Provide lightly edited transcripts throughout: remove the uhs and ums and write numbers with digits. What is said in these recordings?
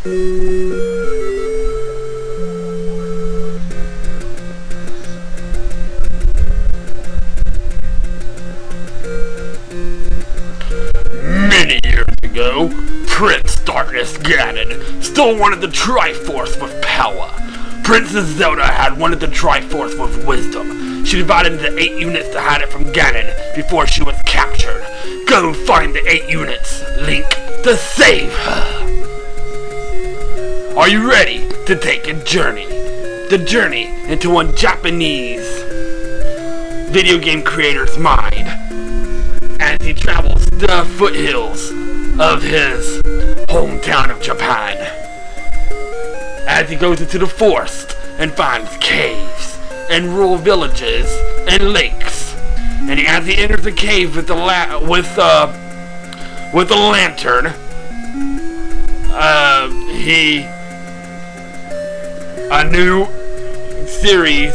Many years ago, Prince Darkness Ganon still wanted the Triforce with power. Princess Zelda had wanted the Triforce with wisdom. She divided into 8 units to hide it from Ganon before she was captured. Go find the 8 units, Link, to save her. Are you ready to take a journey? The journey into one Japanese video game creator's mind as he travels the foothills of his hometown of Japan. As he goes into the forest and finds caves and rural villages and lakes, and as he enters the cave with a lantern, a new series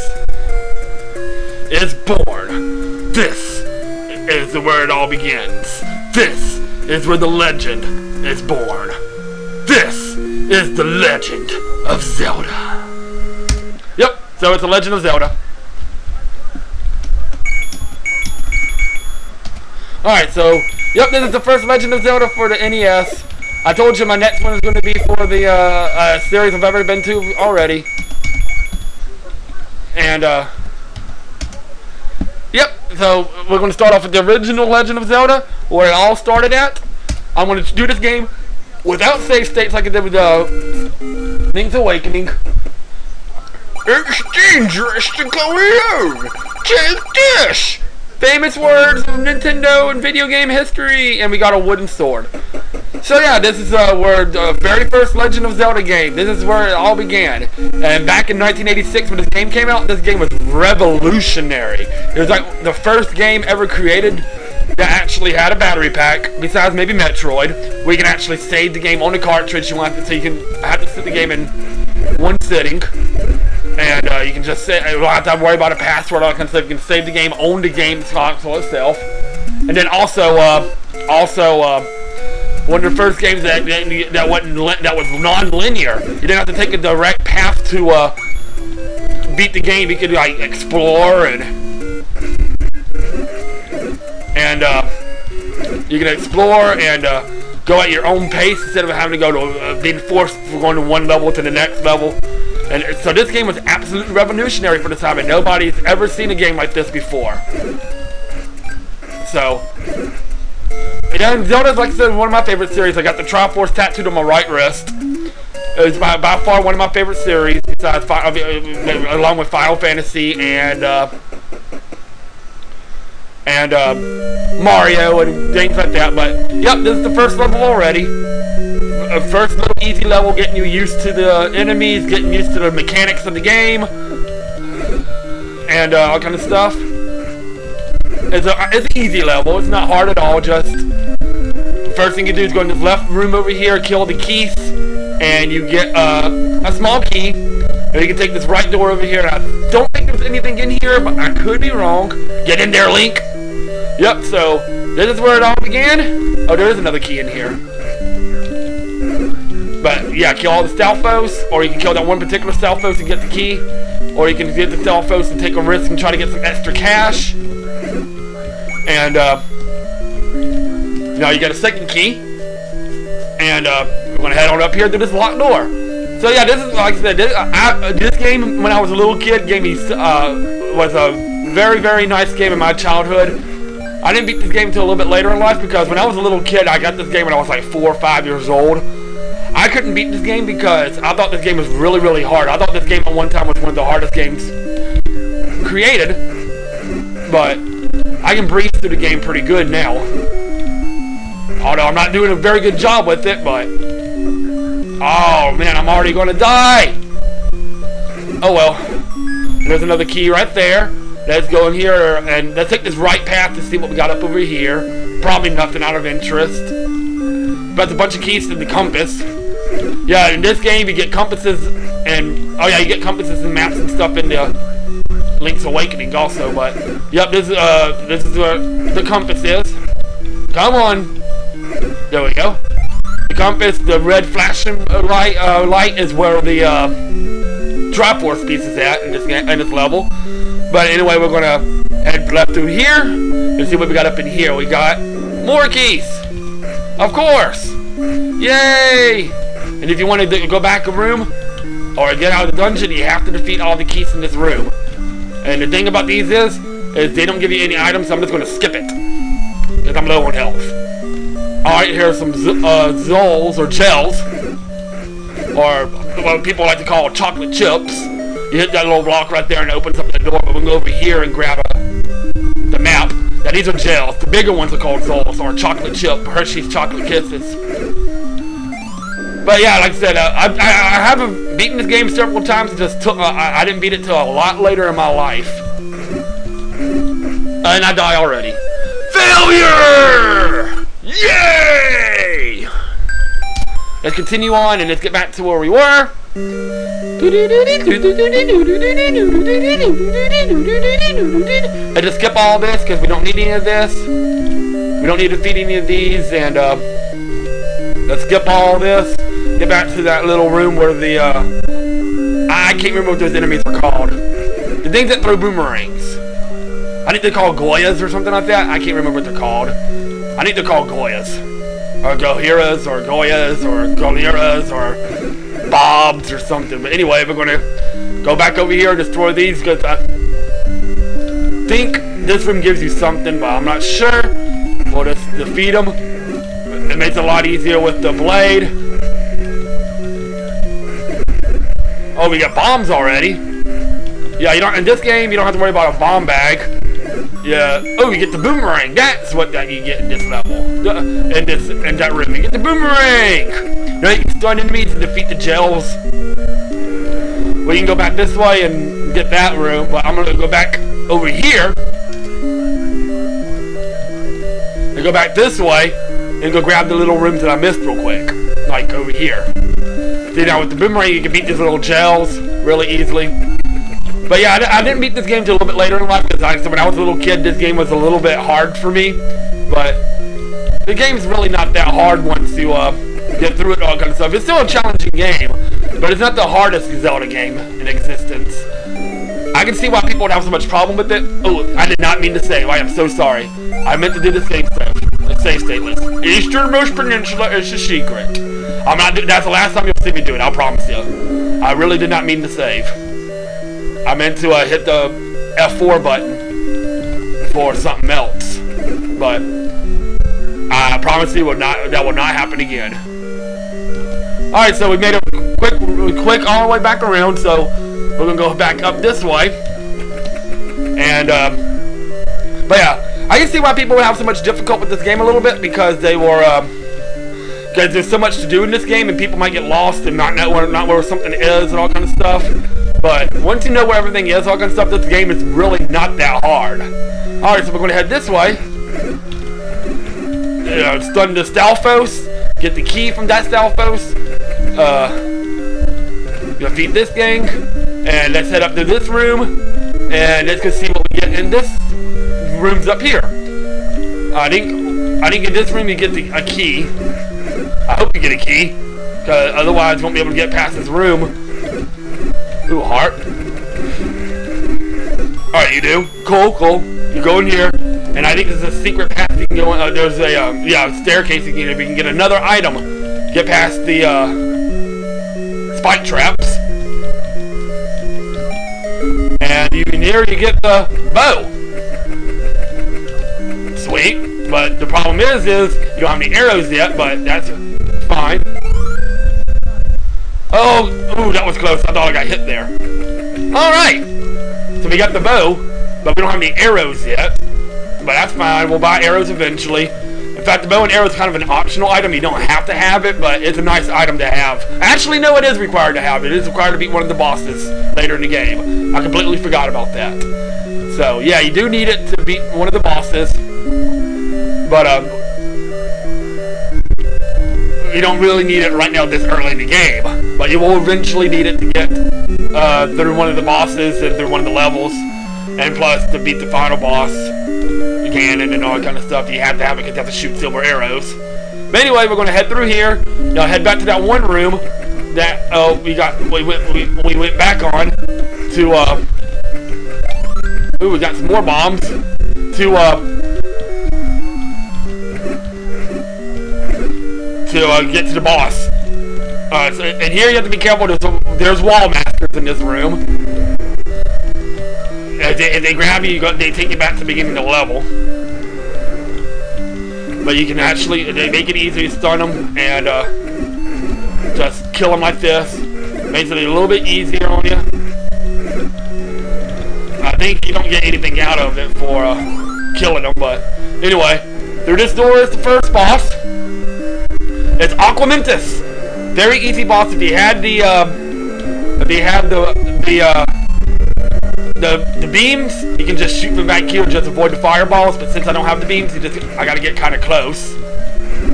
is born. This is where it all begins. This is where the legend is born. This is the Legend of Zelda. Yep, so it's the Legend of Zelda. Alright, so, yep, this is the first Legend of Zelda for the NES. I told you my next one is going to be for the series I've ever been to already. And, yep, so we're going to start off with the original Legend of Zelda, where it all started at. I'm going to do this game without save states like I did with Link's Awakening. It's dangerous to go alone. Take this! Famous words of Nintendo and video game history, and we got a wooden sword. So yeah, this is where the very first Legend of Zelda game. This is where it all began. And back in 1986 when this game came out, this game was revolutionary. It was like the first game ever created that actually had a battery pack, besides maybe Metroid, where you can actually save the game on the cartridge you want, so you can have to sit the game in one sitting. And you can just say, you don't have to worry about a password, all that kind of stuff. You can save the game on the game console itself. And then also, one of the first games that was non-linear. You didn't have to take a direct path to beat the game. You could like explore and you can explore and go at your own pace instead of having to go to being forced for going to one level to the next level. And so this game was absolutely revolutionary for the time, and nobody's ever seen a game like this before. So, and Zelda's, like I said, one of my favorite series. I got the Triforce tattooed on my right wrist. It's by far one of my favorite series, besides along with Final Fantasy and Mario and things like that. But yep, this is the first level already. First little easy level, getting you used to the enemies, getting used to the mechanics of the game, and all kind of stuff. It's an easy level. It's not hard at all. Just first thing you do is go in this left room over here, kill the keys, and you get a small key. And you can take this right door over here. And I don't think there's anything in here, but I could be wrong. Get in there, Link. Yep. So this is where it all began. Oh, there is another key in here. But yeah, kill all the Stalfos, or you can kill that one particular Stalfos and get the key, or you can get the Stalfos and take a risk and try to get some extra cash. And now you got a second key, and we're gonna head on up here to this locked door. So yeah, this is, like I said, this game when I was a little kid gave me was a very, very nice game in my childhood. I didn't beat this game until a little bit later in life, because when I was a little kid, I got this game when I was like 4 or 5 years old. I couldn't beat this game because I thought this game was really, really hard. I thought this game at one time was one of the hardest games created, but I can breeze through the game pretty good now. Although I'm not doing a very good job with it, but oh man, I'm already gonna die. Oh well. There's another key right there. Let's go in here and let's take this right path to see what we got up over here. Probably nothing out of interest. But a bunch of keys to the compass. Yeah, in this game you get compasses and oh yeah, you get compasses and maps and stuff in the Link's Awakening also. But yep, this is where the compass is. Come on. There we go. the compass, the red flashing light is where the Drop Force piece is at in this level. But anyway, we're gonna head left through here and see what we got up in here. We got more keys, of course. Yay! And if you want to go back a room or get out of the dungeon, you have to defeat all the keys in this room. And the thing about these is they don't give you any items, so I'm just going to skip it because I'm low on health. Alright, here's some Zols or gels, or what people like to call chocolate chips. You hit that little block right there and it opens up the door, but we can go over here and grab the map. Now these are gels. The bigger ones are called Zols, or chocolate chip, Hershey's chocolate kisses. But yeah, like I said, I haven't beaten this game several times. It just took, I didn't beat it till a lot later in my life. And I die already. Failure! Yay! Let's continue on and let's get back to where we were. And just skip all this because we don't need any of this. We don't need to feed any of these, and let's skip all this. Get back to that little room where the I can't remember what those enemies are called. The things that throw boomerangs. I think they're called Goyas or something like that. I can't remember what they're called. I think they're called Goyas, or Gohiras, or Goyas, or Goliras, or Bobs, or something. But anyway, we're gonna go back over here and destroy these because I think this room gives you something, but I'm not sure. We'll just defeat them. It makes it a lot easier with the blade. Oh, we got bombs already. Yeah, you don't in this game. You don't have to worry about a bomb bag. Yeah. Oh, you get the boomerang. That's what you get in this level. In that room, you get the boomerang. Now you can stun enemies and defeat the gels. Well, you can go back this way and get that room, but I'm gonna go back over here and go back this way and go grab the little rooms that I missed real quick, like over here. See, now with the boomerang, you can beat these little gels really easily. But yeah, I didn't beat this game till a little bit later in life because when I was a little kid, this game was a little bit hard for me. But the game's really not that hard once you get through it all kind of stuff. It's still a challenging game, but it's not the hardest Zelda game in existence. I can see why people would have so much problem with it. Oh, I did not mean to save. I am so sorry. I meant to do the save state. Save stateless. Easternmost Peninsula is a secret. I'm not. That's the last time you'll see me do it. I'll promise you. I really did not mean to save. I meant to hit the F4 button for something else, but I promise you that will not happen again. All right, so we made a quick all the way back around. So we're gonna go back up this way, and but yeah. I can see why people would have so much difficulty with this game a little bit because they were, because there's so much to do in this game and people might get lost and not know where something is and all kind of stuff. But once you know where everything is, all kind of stuff, this game is really not that hard. Alright, so we're going to head this way. Stun the Stalfos, get the key from that Stalfos, defeat this gang, and let's head up to this room, and let's go see what we get in this rooms up here. I think in this room you get a key. I hope you get a key, because otherwise you won't be able to get past this room. Ooh, heart. Alright, you do. Cool, cool. You go in here, and I think there's a secret path you can go in. There's a staircase you can get if you can get another item. Get past the spike traps. And you can here you get the bow. Sweet, but the problem is you don't have any arrows yet, but that's fine. Oh, ooh, that was close. I thought I got hit there. Alright, so we got the bow, but we don't have any arrows yet, but that's fine. We'll buy arrows eventually. In fact, the bow and arrow is kind of an optional item. You don't have to have it, but it's a nice item to have. Actually, no, it is required to have it. It is required to beat one of the bosses later in the game. I completely forgot about that. So, yeah, you do need it to beat one of the bosses. But, you don't really need it right now this early in the game. But you will eventually need it to get through one of the bosses and through one of the levels. And plus, to beat the final boss, cannon and all that kind of stuff, you have to have it because you have to shoot silver arrows. But anyway, we're going to head through here. Now head back to that one room that we went back on to ooh, we got some more bombs to get to the boss. So, and here you have to be careful. There's wall masters in this room. If they grab you, they take you back to the beginning of the level. But you can actually, they make it easy to stun them and just kill them like this. Makes it a little bit easier on you. I think you don't get anything out of it for killing them, but anyway, through this door is the first boss. It's Aquamentus. Very easy boss. If you had the beams, you can just shoot from back here, just avoid the fireballs. But since I don't have the beams, I gotta get kind of close.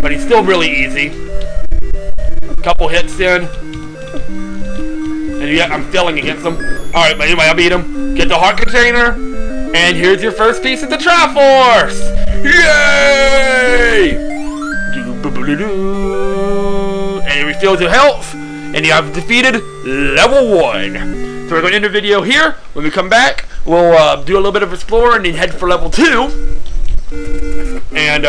But he's still really easy. Couple hits in, and yeah, I'm failing against him. All right, but anyway, I beat him. Get the heart container, and here's your first piece of the Triforce. Yay! And it refills your health, and you have defeated level 1. So we're going to end the video here. When we come back, we'll do a little bit of exploring and then head for level 2. And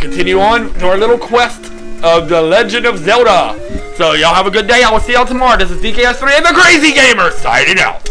continue on to our little quest of the Legend of Zelda. So y'all have a good day. I will see y'all tomorrow. This is DKS3 and the Crazy Gamer signing out.